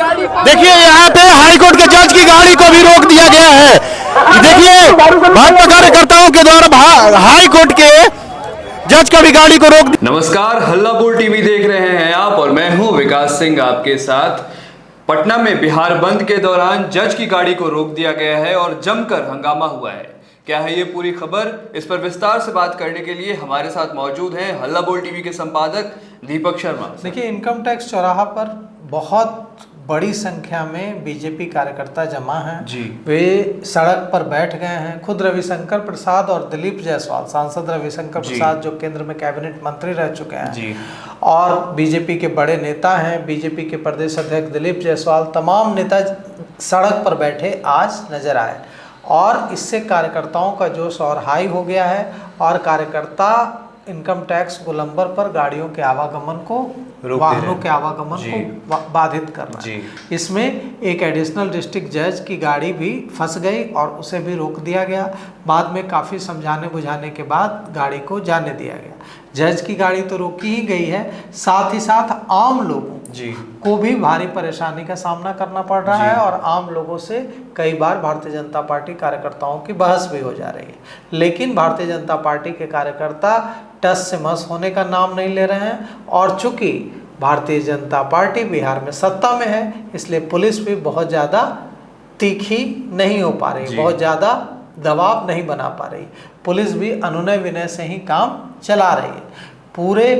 देखिए यहाँ पे हाईकोर्ट के जज की गाड़ी को भी रोक दिया गया है। देखिए भाजपा कार्यकर्ताओं के द्वारा हाईकोर्ट के जज का भी गाड़ी को रोक दिया। नमस्कार, हल्ला बोल टीवी देख रहे हैं आप और मैं हूं विकास सिंह आपके साथ। पटना में बिहार बंद के दौरान जज की गाड़ी को रोक दिया गया है और जमकर हंगामा हुआ है। क्या है ये पूरी खबर, इस पर विस्तार से बात करने के लिए हमारे साथ मौजूद हैं हल्ला बोल टीवी के संपादक दीपक शर्मा। देखिए, इनकम टैक्स चौराहा पर बहुत बड़ी संख्या में बीजेपी कार्यकर्ता जमा हैं जी। वे सड़क पर बैठ गए हैं। खुद रविशंकर प्रसाद और दिलीप जायसवाल, सांसद रविशंकर प्रसाद जो केंद्र में कैबिनेट मंत्री रह चुके हैं जी। और बीजेपी के बड़े नेता हैं, बीजेपी के प्रदेश अध्यक्ष दिलीप जायसवाल, तमाम नेता सड़क पर बैठे आज नजर आए और इससे कार्यकर्ताओं का जोश और हाई हो गया है और कार्यकर्ता इनकम टैक्स गोलंबर पर गाड़ियों के आवागमन को, वाहनों के आवागमन को बाधित कर रहा है। इसमें एक एडिशनल डिस्ट्रिक्ट जज की गाड़ी भी फंस गई और उसे भी रोक दिया गया। बाद में काफ़ी समझाने बुझाने के बाद गाड़ी को जाने दिया गया। जज की गाड़ी तो रोकी ही गई है, साथ ही साथ आम लोगों को भी भारी परेशानी का सामना करना पड़ रहा है और आम लोगों से कई बार भारतीय जनता पार्टी कार्यकर्ताओं की बहस भी हो जा रही है। लेकिन भारतीय जनता पार्टी के कार्यकर्ता टस से मस होने का नाम नहीं ले रहे हैं और चूंकि भारतीय जनता पार्टी बिहार में सत्ता में है, इसलिए पुलिस भी बहुत ज़्यादा तीखी नहीं हो पा रही, बहुत ज़्यादा दबाव नहीं बना पा रही। पुलिस भी अनुनय विनय से ही काम चला रही है। पूरे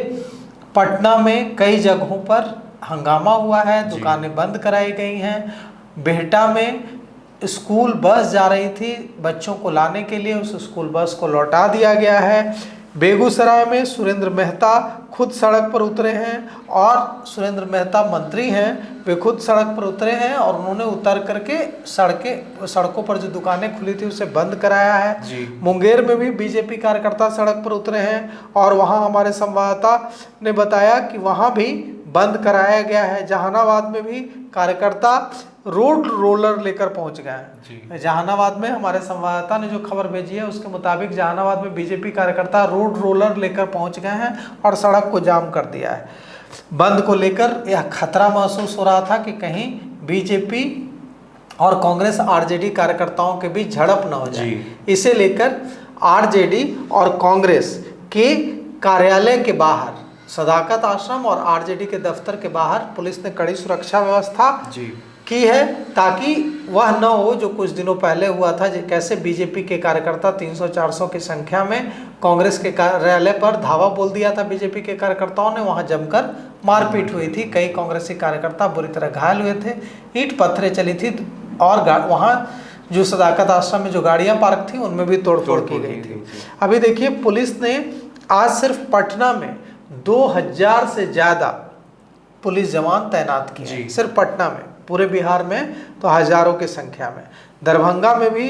पटना में कई जगहों पर हंगामा हुआ है, दुकानें बंद कराई गई हैं। बिहटा में स्कूल बस जा रही थी, बच्चों को लाने के लिए उस स्कूल बस को लौटा दिया गया है। बेगूसराय में सुरेंद्र मेहता खुद सड़क पर उतरे हैं और सुरेंद्र मेहता मंत्री हैं, वे खुद सड़क पर उतरे हैं और उन्होंने उतर करके सड़कों पर जो दुकानें खुली थी उसे बंद कराया है। मुंगेर में भी बीजेपी कार्यकर्ता सड़क पर उतरे हैं और वहां हमारे संवाददाता ने बताया कि वहां भी बंद कराया गया है। जहानाबाद में भी कार्यकर्ता रोड रोलर लेकर पहुंच गए हैं। जहानाबाद में हमारे संवाददाता ने जो खबर भेजी है उसके मुताबिक जहानाबाद में बीजेपी कार्यकर्ता रोड रोलर लेकर पहुंच गए हैं और सड़क को जाम कर दिया है। बंद को लेकर यह खतरा महसूस हो रहा था कि कहीं बीजेपी और कांग्रेस आरजेडी कार्यकर्ताओं के बीच झड़प न हो जाए। इसे लेकर आरजेडी और कांग्रेस के कार्यालय के बाहर, सदाकत आश्रम और आरजेडी के दफ्तर के बाहर पुलिस ने कड़ी सुरक्षा व्यवस्था की है ताकि वह न हो जो कुछ दिनों पहले हुआ था, कैसे बीजेपी के कार्यकर्ता 300-400 की संख्या में कांग्रेस के कार्यालय पर धावा बोल दिया था। बीजेपी के कार्यकर्ताओं ने वहां जमकर मारपीट हुई थी, कई कांग्रेसी कार्यकर्ता बुरी तरह घायल हुए थे, ईंट पत्थरें चली थी और वहां जो सदाकत आश्रम में जो गाड़ियां पार्क थी उनमें भी तोड़फोड़ की गई थी। अभी देखिए, पुलिस ने आज सिर्फ पटना में 2000 से ज्यादा पुलिस जवान तैनात किए हैं, सिर्फ पटना में। पूरे बिहार में तो हजारों की संख्या में। दरभंगा में भी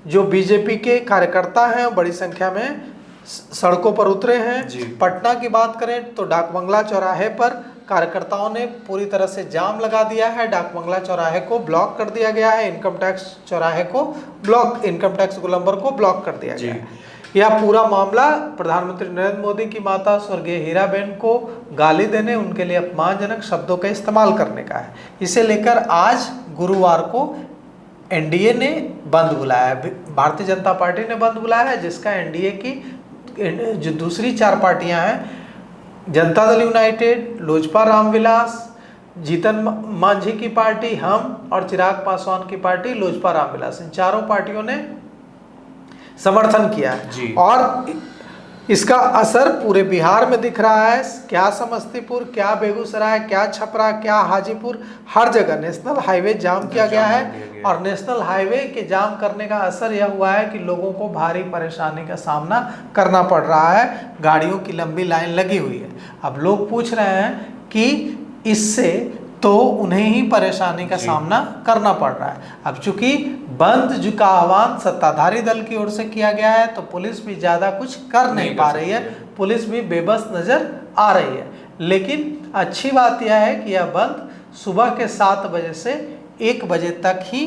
जो बीजेपी के कार्यकर्ता हैं बड़ी संख्या में सड़कों पर उतरे हैं। पटना की बात करें तो डाक बंगला चौराहे पर कार्यकर्ताओं ने पूरी तरह से जाम लगा दिया है। डाक बंगला चौराहे को ब्लॉक कर दिया गया है, इनकम टैक्स चौराहे को इनकम टैक्स गोलंबर को ब्लॉक कर दिया गया है। यह पूरा मामला प्रधानमंत्री नरेंद्र मोदी की माता स्वर्गीय हीराबेन को गाली देने, उनके लिए अपमानजनक शब्दों का इस्तेमाल करने का है। इसे लेकर आज गुरुवार को एनडीए ने बंद बुलाया है, भारतीय जनता पार्टी ने बंद बुलाया है, जिसका एनडीए की जो दूसरी 4 पार्टियां हैं, जनता दल यूनाइटेड, लोजपा रामविलास, जीतन मांझी की पार्टी, हम और चिराग पासवान की पार्टी लोजपा रामविलास, इन चारों पार्टियों ने समर्थन किया है और इसका असर पूरे बिहार में दिख रहा है। क्या समस्तीपुर, क्या बेगूसराय, क्या छपरा, क्या हाजीपुर, हर जगह नेशनल हाईवे जाम किया गया है और नेशनल हाईवे के जाम करने का असर यह हुआ है कि लोगों को भारी परेशानी का सामना करना पड़ रहा है। गाड़ियों की लंबी लाइन लगी हुई है। अब लोग पूछ रहे हैं कि इससे तो उन्हें ही परेशानी का सामना करना पड़ रहा है। अब चूंकि बंद का आह्वान सत्ताधारी दल की ओर से किया गया है तो पुलिस भी ज़्यादा कुछ कर नहीं पा रही है, पुलिस भी बेबस नज़र आ रही है। लेकिन अच्छी बात यह है कि यह बंद सुबह के 7 बजे से 1 बजे तक ही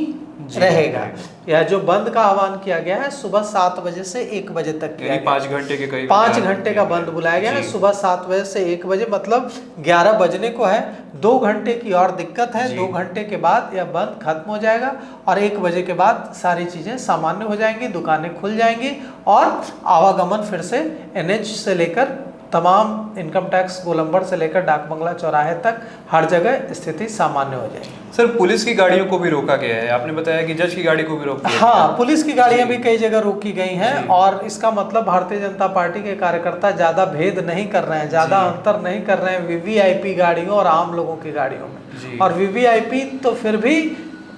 रहेगा। यह जो बंद का आह्वान किया गया है सुबह 7 बजे से 1 बजे तक किया गया, 5 घंटे के करीब 5 घंटे का बंद बुलाया गया है। सुबह 7 बजे से 1 बजे मतलब 11 बजने को है। 2 घंटे की और दिक्कत है। 2 घंटे के बाद यह बंद खत्म हो जाएगा और 1 बजे के बाद सारी चीजें सामान्य हो जाएंगी, दुकानें खुल जाएंगी और आवागमन फिर से NH से लेकर तमाम इनकम टैक्स गोलंबर से लेकर डाक बंगला चौराहे तक हर जगह स्थिति सामान्य हो जाएगी। सर, पुलिस की गाड़ियों को भी रोका गया है, आपने बताया कि जज की गाड़ी को भी रोक दिया गया है। हाँ, पुलिस की गाड़ियां भी कई जगह रोकी गई हैं और इसका मतलब भारतीय जनता पार्टी के कार्यकर्ता ज्यादा भेद नहीं कर रहे हैं, ज्यादा अंतर नहीं कर रहे हैं VVIP गाड़ियों और आम लोगों की गाड़ियों में। और VVIP तो फिर भी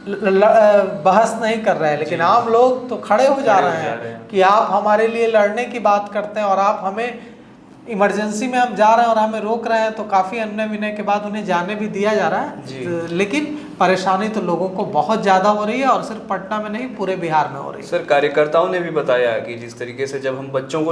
बहस नहीं कर रहे हैं, लेकिन आम लोग तो खड़े हो जा रहे हैं कि आप हमारे लिए लड़ने की बात करते हैं और आप हमें इमरजेंसी में हम जा रहे हैं और हमें रोक रहे हैं। तो काफी अन्य विनय के बाद उन्हें जाने भी दिया जा रहा है, लेकिन परेशानी तो लोगों को बहुत ज्यादा हो रही है और सिर्फ पटना में नहीं पूरे बिहार में हो रही है। सर, कार्यकर्ताओं ने भी बताया कि जिस तरीके से जब हम बच्चों को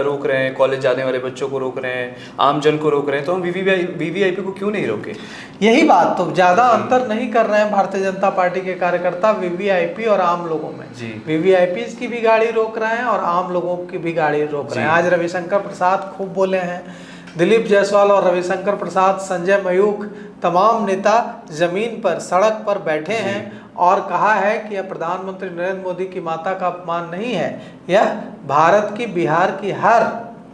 रोक रहे हैं, कॉलेज जाने वाले बच्चों को रोक रहे हैं, आम जन को रोक रहे हैं, तो हम VVIP को क्यों नहीं रोके? यही बात, तो ज्यादा अंतर नहीं कर रहे हैं भारतीय जनता पार्टी के कार्यकर्ता VVIP और आम लोगों में। VVIP की भी गाड़ी रोक रहे हैं और आम लोगों की भी गाड़ी रोक रहे हैं। आज रविशंकर प्रसाद खूब बोले हैं, दिलीप जायसवाल और रविशंकर प्रसाद, संजय मयूख, तमाम नेता जमीन पर सड़क पर बैठे हैं और कहा है कि यह प्रधानमंत्री नरेंद्र मोदी की माता का अपमान नहीं है, यह भारत की, बिहार की हर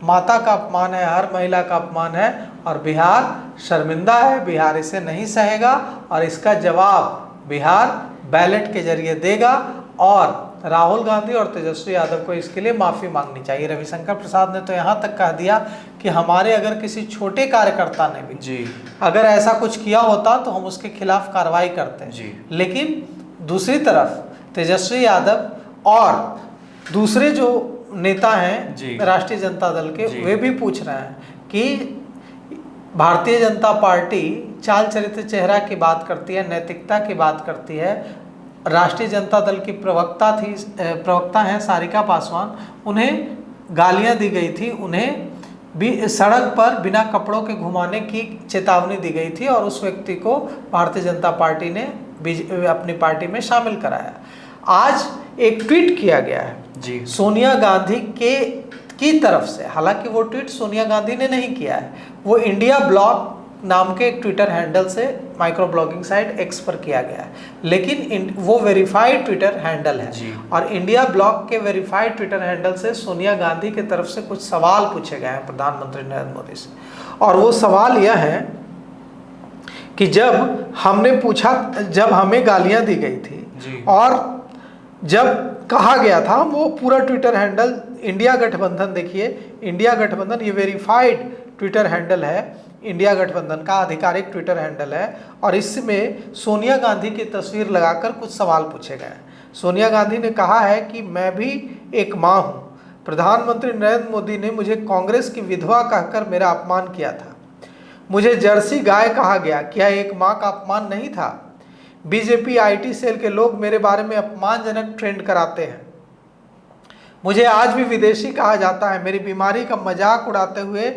माता का अपमान है, हर महिला का अपमान है और बिहार शर्मिंदा है, बिहार इसे नहीं सहेगा और इसका जवाब बिहार बैलेट के जरिए देगा और राहुल गांधी और तेजस्वी यादव को इसके लिए माफी मांगनी चाहिए। रविशंकर प्रसाद ने तो यहाँ तक कह दिया कि हमारे अगर किसी छोटे कार्यकर्ता ने भी अगर ऐसा कुछ किया होता तो हम उसके खिलाफ कार्रवाई करते हैं। लेकिन दूसरी तरफ तेजस्वी यादव और दूसरे जो नेता हैं राष्ट्रीय जनता दल के, वे भी पूछ रहे हैं कि भारतीय जनता पार्टी चाल चरित्र चेहरा की बात करती है, नैतिकता की बात करती है। राष्ट्रीय जनता दल की प्रवक्ता हैं सारिका पासवान, उन्हें गालियां दी गई थी, उन्हें भी सड़क पर बिना कपड़ों के घुमाने की चेतावनी दी गई थी और उस व्यक्ति को भारतीय जनता पार्टी ने अपनी पार्टी में शामिल कराया। आज एक ट्वीट किया गया है सोनिया गांधी की तरफ से, हालांकि वो ट्वीट सोनिया गांधी ने नहीं किया है, वो इंडिया ब्लॉग नाम के एक ट्विटर हैंडल से माइक्रो ब्लॉगिंग साइट X पर किया गया है, लेकिन वो वेरीफाइड ट्विटर हैंडल है और इंडिया ब्लॉग के वेरीफाइड ट्विटर हैंडल से सोनिया गांधी की तरफ से कुछ सवाल पूछे गए हैं प्रधानमंत्री नरेंद्र मोदी से। और वो सवाल यह है कि जब हमने पूछा, जब हमें गालियां दी गई थी और जब कहा गया था, वो पूरा ट्विटर हैंडल इंडिया गठबंधन, देखिए इंडिया गठबंधन, ये वेरीफाइड ट्विटर हैंडल है, इंडिया गठबंधन का आधिकारिक ट्विटर हैंडल है और इसमें सोनिया गांधी की तस्वीर लगाकर कुछ सवाल पूछे गए। सोनिया गांधी ने कहा है कि मैं भी एक मां हूं, प्रधानमंत्री नरेंद्र मोदी ने मुझे कांग्रेस की विधवा कहकर मेरा अपमान किया था, मुझे जर्सी गाय कहा गया, क्या एक मां का अपमान नहीं था? बीजेपी IT सेल के लोग मेरे बारे में अपमानजनक ट्रेंड कराते हैं, मुझे आज भी विदेशी कहा जाता है, मेरी बीमारी का मजाक उड़ाते हुए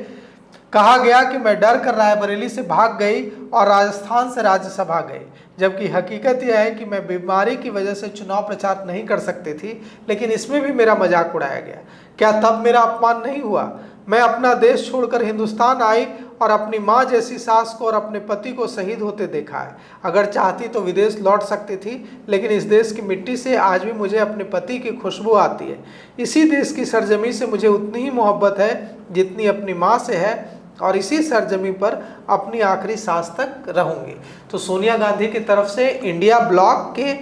कहा गया कि मैं डर कर रायबरेली से भाग गई और राजस्थान से राज्यसभा गई, जबकि हकीकत यह है कि मैं बीमारी की वजह से चुनाव प्रचार नहीं कर सकती थी, लेकिन इसमें भी मेरा मजाक उड़ाया गया। क्या तब मेरा अपमान नहीं हुआ? मैं अपना देश छोड़कर हिंदुस्तान आई और अपनी माँ जैसी सास को और अपने पति को शहीद होते देखा है। अगर चाहती तो विदेश लौट सकती थी, लेकिन इस देश की मिट्टी से आज भी मुझे अपने पति की खुशबू आती है। इसी देश की सरजमी से मुझे उतनी ही मोहब्बत है जितनी अपनी माँ से है और इसी सरजमी पर अपनी आखिरी सांस तक रहूंगी। तो सोनिया गांधी की तरफ से इंडिया ब्लॉग के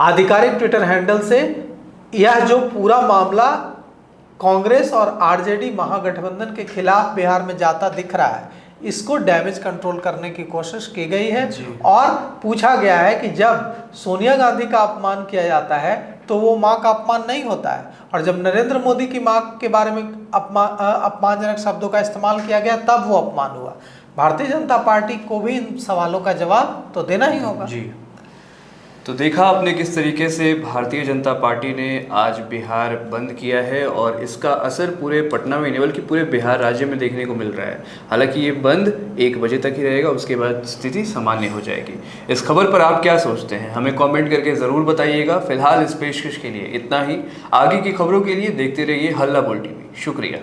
आधिकारिक ट्विटर हैंडल से यह जो पूरा मामला कांग्रेस और RJD महागठबंधन के खिलाफ बिहार में जाता दिख रहा है, इसको डैमेज कंट्रोल करने की कोशिश की गई है और पूछा गया है कि जब सोनिया गांधी का अपमान किया जाता है तो वो मां का अपमान नहीं होता है, और जब नरेंद्र मोदी की मां के बारे में अपमानजनक शब्दों का इस्तेमाल किया गया तब वो अपमान हुआ। भारतीय जनता पार्टी को भी इन सवालों का जवाब तो देना ही होगा। तो देखा आपने किस तरीके से भारतीय जनता पार्टी ने आज बिहार बंद किया है और इसका असर पूरे पटना में नहीं बल्कि पूरे बिहार राज्य में देखने को मिल रहा है। हालांकि ये बंद 1 बजे तक ही रहेगा, उसके बाद स्थिति सामान्य हो जाएगी। इस खबर पर आप क्या सोचते हैं हमें कमेंट करके ज़रूर बताइएगा। फिलहाल इस पेशकश के लिए इतना ही। आगे की खबरों के लिए देखते रहिए हल्ला बोल टीवी। शुक्रिया।